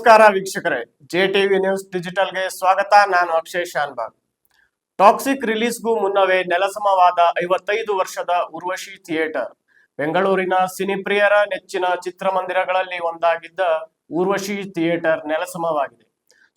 ನಮಸ್ಕಾರ ವೀಕ್ಷಕರೇ, JTV news ಡಿಜಿಟಲ್ಗೆ ಸ್ವಾಗತ. ನಾನು ಅಕ್ಷಯ್ ಶಾನ್ಭಾಗ್. ಟಾಕ್ಸಿಕ್ ರಿಲೀಸ್ಗೂ ಮುನ್ನವೇ ನೆಲಸಮವಾದ 55 ವರ್ಷದ ಊರ್ವಶಿ ಥಿಯೇಟರ್. ಬೆಂಗಳೂರಿನ ಸಿನಿಪ್ರಿಯರ ನೆಚ್ಚಿನ ಚಿತ್ರಮಂದಿರಗಳಲ್ಲಿ ಒಂದಾಗಿದ್ದ ಊರ್ವಶಿ ಥಿಯೇಟರ್ ನೆಲಸಮವಾಗಿದೆ.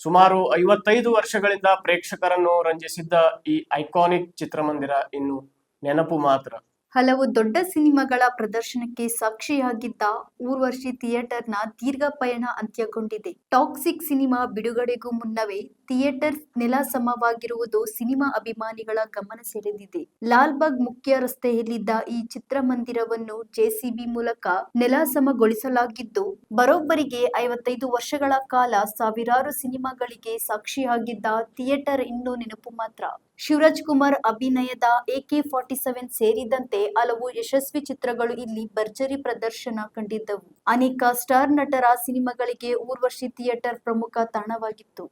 ಸುಮಾರು 55 ವರ್ಷಗಳಿಂದ ಪ್ರೇಕ್ಷಕರನ್ನು ರಂಜಿಸಿದ್ದ ಈ ಐಕಾನಿಕ್ ಚಿತ್ರಮಂದಿರ ಇನ್ನು ನೆನಪು ಮಾತ್ರ. ಹಲವು ದೊಡ್ಡ ಸಿನಿಮಾಗಳ ಪ್ರದರ್ಶನಕ್ಕೆ ಸಾಕ್ಷಿಯಾಗಿದ್ದ ಊರ್ವಶಿ ಥಿಯೇಟರ್ನ ದೀರ್ಘ ಪಯಣ ಅಂತ್ಯಗೊಂಡಿದೆ. ಟಾಕ್ಸಿಕ್ ಸಿನಿಮಾ ಬಿಡುಗಡೆಗೂ ಮುನ್ನವೇ ಥಿಯೇಟರ್ ನೆಲಸಮವಾಗಿರುವುದು ಸಿನಿಮಾ ಅಭಿಮಾನಿಗಳ ಗಮನ ಸೆಳೆದಿದೆ. ಲಾಲ್ಬಾಗ್ ಮುಖ್ಯ ರಸ್ತೆಯಲ್ಲಿದ್ದ ಈ ಚಿತ್ರಮಂದಿರವನ್ನು ಜೆಸಿಬಿ ಮೂಲಕ ನೆಲಸಮಗೊಳಿಸಲಾಗಿದ್ದು, ಬರೋಬ್ಬರಿಗೆ 55 ವರ್ಷಗಳ ಕಾಲ ಸಾವಿರಾರು ಸಿನಿಮಾಗಳಿಗೆ ಸಾಕ್ಷಿಯಾಗಿದ್ದ ಥಿಯೇಟರ್ ಇನ್ನೂ ನೆನಪು ಮಾತ್ರ. ಶಿವರಾಜ್ ಕುಮಾರ್ ಅಭಿನಯದ AK47 ಸೇರಿದಂತೆ ಹಲವು ಯಶಸ್ವಿ ಚಿತ್ರಗಳು ಇಲ್ಲಿ ಭರ್ಜರಿ ಪ್ರದರ್ಶನ ಕಂಡಿದ್ದವು. ಅನೇಕ ಸ್ಟಾರ್ ನಟರ ಸಿನಿಮಾಗಳಿಗೆ ಊರ್ವಶಿ ಥಿಯೇಟರ್ ಪ್ರಮುಖ ತಾಣವಾಗಿತ್ತು.